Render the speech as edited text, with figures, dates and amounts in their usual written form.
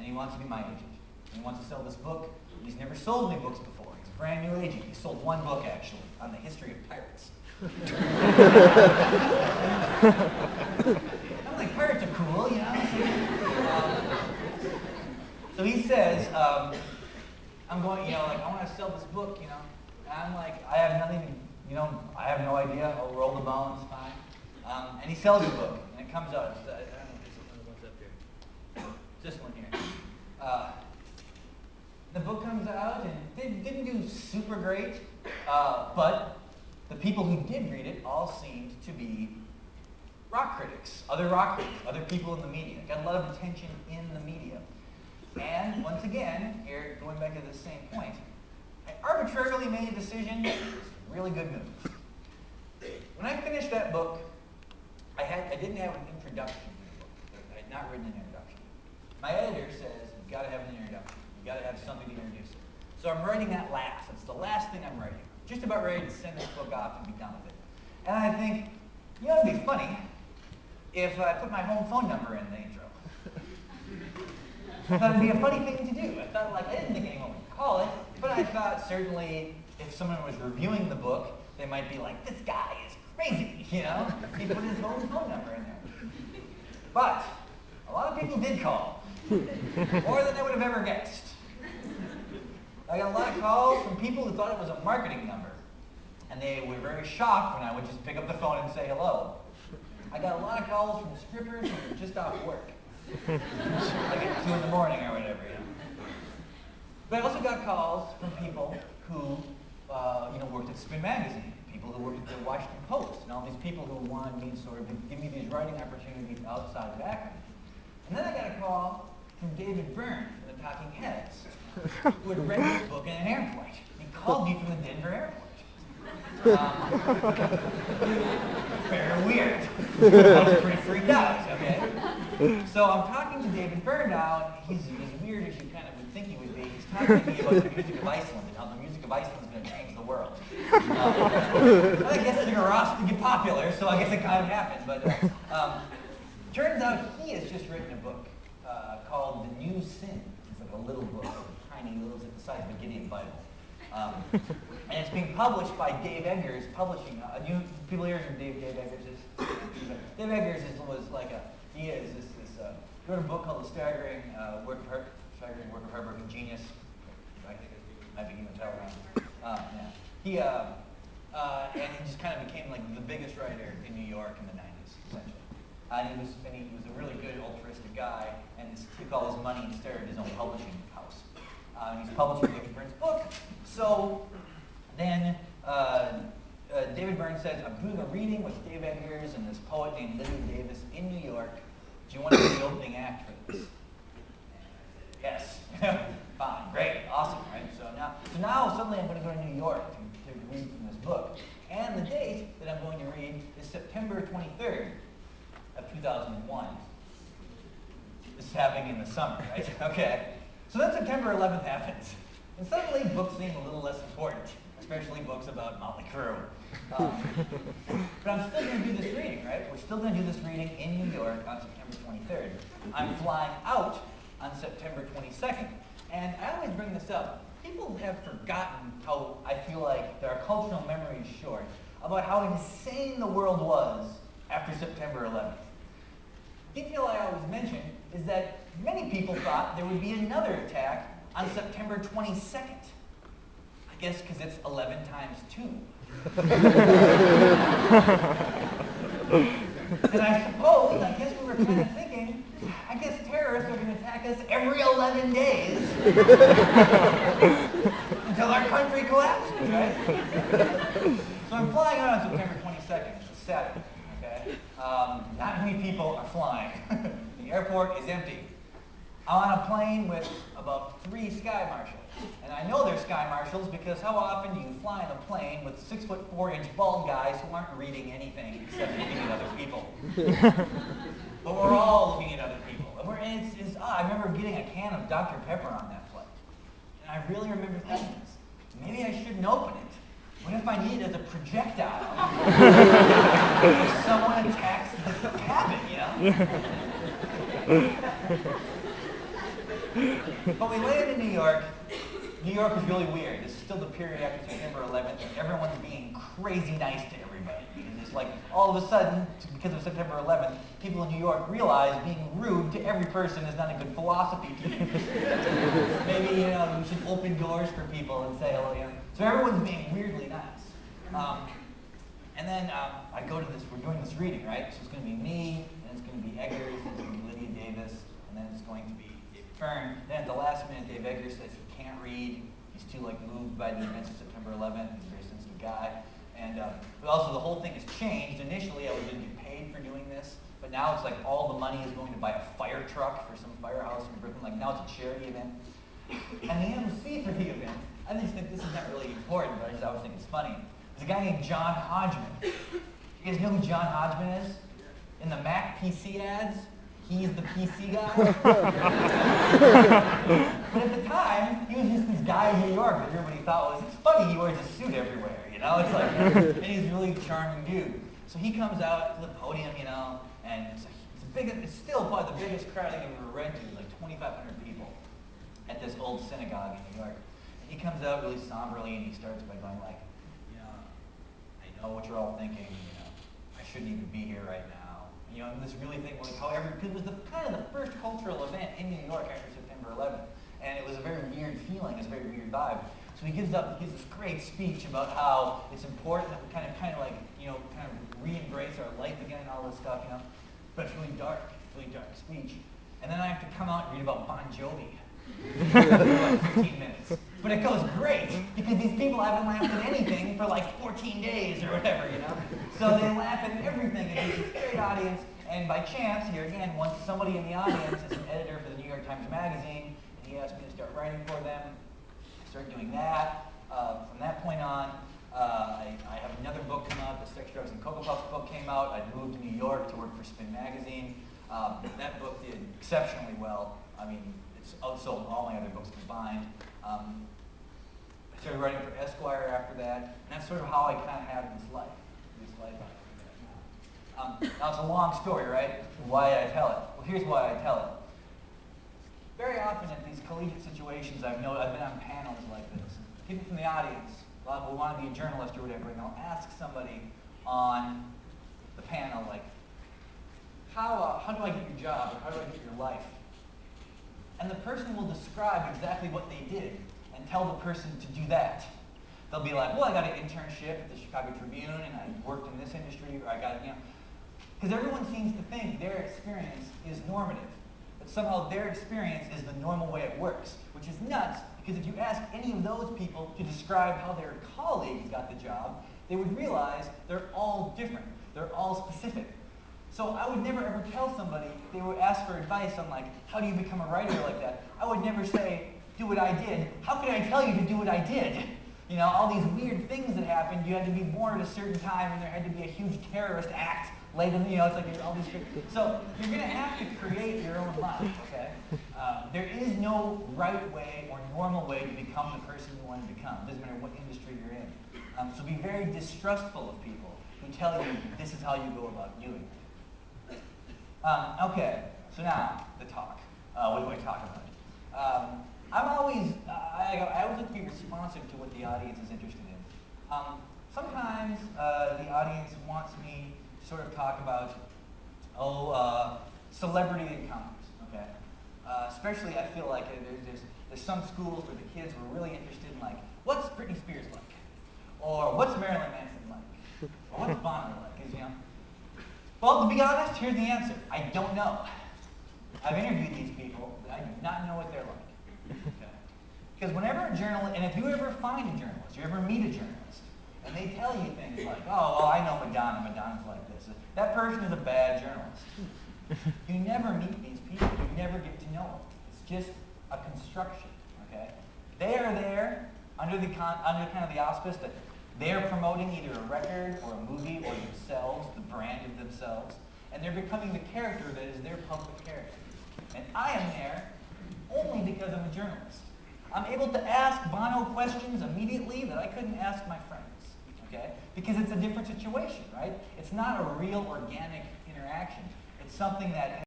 and he wants to be my agent. And he wants to sell this book. And he's never sold any books before. He's a brand new agent. He sold one book, actually, on the history of pirates. I'm like, pirates are cool, you know? So he says, I'm going, you know, like, I want to sell this book, you know? And I'm like, I have nothing, you know, I have no idea. I'll roll the bones, fine. And he sells the book, and it comes out. I don't know if this is what's up here. This one here. The book comes out, and it didn't do super great, but the people who did read it all seemed to be rock critics, other people in the media. It got a lot of attention in the media. And once again, here, going back to the same point, I arbitrarily made a decision. It was a really good move. When I finished that book, I didn't have an introduction to the book. I had not written an introduction. My editor says, you've got to have an introduction. You've got to have something to introduce it. So I'm writing that last. It's the last thing I'm writing. Just about ready to send this book off and be done with it. And I think, you know, it'd be funny if I put my home phone number in the intro. I thought it'd be a funny thing to do. I thought, like, I didn't think anyone would call it, but I thought certainly if someone was reviewing the book, they might be like, this guy is crazy, you know? He put his own phone number in there. But a lot of people did call, more than I would have ever guessed. I got a lot of calls from people who thought it was a marketing number, and they were very shocked when I would just pick up the phone and say hello. I got a lot of calls from strippers who were just off work, like at 2 in the morning or whatever, you know. But I also got calls from people who, you know, worked at Spin Magazine, people who worked at the Washington Post, and all these people who wanted me to sort of give me these writing opportunities outside of Akron. And then I got a call from David Byrne from the Talking Heads, who had read this book in an airport. He called me from the Denver airport. Very weird. I was pretty freaked out, okay? So I'm talking to David Byrne now, and he's as weird as you kind of would think he would be. He's talking to me about the music of Iceland and how the music of Iceland is going to change the world. I guess Sigur Rós to get popular, so I guess it kind of happened. But turns out he has just written a book called The New Sin. It's like a little book, tiny little, it's like the size of a Gideon Bible. And it's being published by Dave Eggers Publishing. People here who Dave Eggers is. Dave Eggers wrote a book called The Staggering Work of Hardworking Genius. I think it might be even title around. Yeah. And he just kind of became like the biggest writer in New York in the 90s, essentially. And he was a really good altruistic guy, and he took all his money and started his own publishing house. He's publishing David Byrne's book. So then David Byrne says, I'm doing a reading with Dave Eggers and this poet named Lydia Davis in New York. Do you want to be the opening act for this? Yes. Fine, great, awesome, right? So now suddenly I'm going to go to New York to read from this book. And the date that I'm going to read is September 23rd of 2001. This is happening in the summer, right? Okay. So then September 11th happens. And suddenly books seem a little less important, especially books about Motley Crue. But I'm still going to do this reading, right? We're still going to do this reading in New York on September 23rd. I'm flying out on September 22nd. And I always bring this up. People have forgotten how I feel like their cultural memory is short about how insane the world was after September 11th. Detail I always mention is that many people thought there would be another attack on September 22nd. I guess because it's 11 times 2. And I guess we were kind of thinking, I guess terrorists are going to attack us every 11 days until our country collapses, right? So I'm flying out on September 22nd. It's a Saturday, okay? Not many people are flying. The airport is empty. I'm on a plane with about 3 sky marshals. And I know they're sky marshals because how often do you fly in a plane with 6'4" bald guys who aren't reading anything except looking at other people? But we're all looking at other people. And it's odd. I remember getting a can of Dr. Pepper on that flight. And I really remember thinking this. Maybe I shouldn't open it. What if I need it as a projectile? If someone attacks the cabin, you know? But we landed in New York. New York was really weird. This is still the period after September 11th, and everyone's being crazy nice to everybody. And it's like, all of a sudden, because of September 11th, people in New York realize being rude to every person is not a good philosophy to use. Maybe, you should open doors for people and say hello, So everyone's being weirdly nice. And then I go to this, we're doing this reading, right? So it's going to be me, and it's going to be Eggers, it's going to be Lydia Davis, and then it's going to be David Fern. Then at the last minute, Dave Eggers says he can't read. He's too moved by the events of September 11th. He's a very sensitive guy. And but also the whole thing has changed. Initially, I was going to get paid for doing this, but now it's like all the money is going to buy a fire truck for some firehouse in Brooklyn. Like now it's a charity event. And the MC for the event, I just think this is not really important, but I always think it's funny. There's a guy named John Hodgman. You guys know who John Hodgman is? In the Mac PC ads, he's the PC guy. But at the time, he was just this guy in New York that everybody thought was, it's funny, he wears a suit everywhere, It's like, and he's a really charming dude. So he comes out to the podium, and it's still probably the biggest crowd I've ever read to, like 2,500 people at this old synagogue in New York. And he comes out really somberly, and he starts by going like, I know what you're all thinking, I shouldn't even be here right now. And this really thing, like however, because it was kind of the first cultural event in New York after September 11th, and it was a very weird feeling, it's a very weird vibe. So he gives this great speech about how it's important that we kind of re-embrace our life again and all this stuff, But it's really dark speech. And then I have to come out and read about Bon Jovi. For like 15 minutes. But it goes great, because these people haven't laughed at anything for like 14 days or whatever, So they laugh at everything, and it's this great audience. And by chance, here again, once somebody in the audience is an editor for the New York Times Magazine, and he asked me to start writing for them, I started doing that. From that point on, I have another book come out, the Sex, Drugs, and Cocoa Puffs book came out. I moved to New York to work for Spin Magazine. That book did exceptionally well. I mean, it's outsold all my other books combined. I started writing for Esquire after that, and that's sort of how I kind of have this life now it's a long story, right? Why I tell it. Well, here's why I tell it. Very often at these collegiate situations, I've been on panels like this. People from the audience will want to be a journalist or whatever, and they'll ask somebody on the panel, like, how do I get your job, or how do I get your life? And the person will describe exactly what they did and tell the person to do that. They'll be like, well, I got an internship at the Chicago Tribune, and I worked in this industry, or I got, because everyone seems to think their experience is normative, that somehow their experience is the normal way it works, which is nuts, because if you ask any of those people to describe how their colleagues got the job, they would realize they're all different, they're all specific. So I would never ever tell somebody, they would ask for advice on like, how do you become a writer like that? I would never say, do what I did. How could I tell you to do what I did? All these weird things that happened, you had to be born at a certain time, and there had to be a huge terrorist act later, it's like all these things. So you're going to have to create your own life, okay? There is no right way or normal way to become the person you want to become. It doesn't matter what industry you're in. So be very distrustful of people who tell you this is how you go about doing it. Okay, so now the talk. What do I talk about? I always like to be responsive to what the audience is interested in. Sometimes the audience wants me to sort of talk about, celebrity encounters. Okay, especially I feel like there's some schools where the kids were really interested in like, what's Britney Spears like, or what's Marilyn Manson like, or what's Bono like, Well, to be honest, here's the answer. I don't know. I've interviewed these people, but I do not know what they're like. Okay? Because whenever a journalist, and if you ever find a journalist, you ever meet a journalist, and they tell you things like, oh, well, I know Madonna's like this. That person is a bad journalist. You never meet these people. You never get to know them. It's just a construction. Okay? They are there under kind of the auspice that they're promoting either a record or a movie or themselves, the brand of themselves, and they're becoming the character that is their public character. And I am there only because I'm a journalist. I'm able to ask Bono questions immediately that I couldn't ask my friends, okay? Because it's a different situation, right? It's not a real organic interaction. It's something that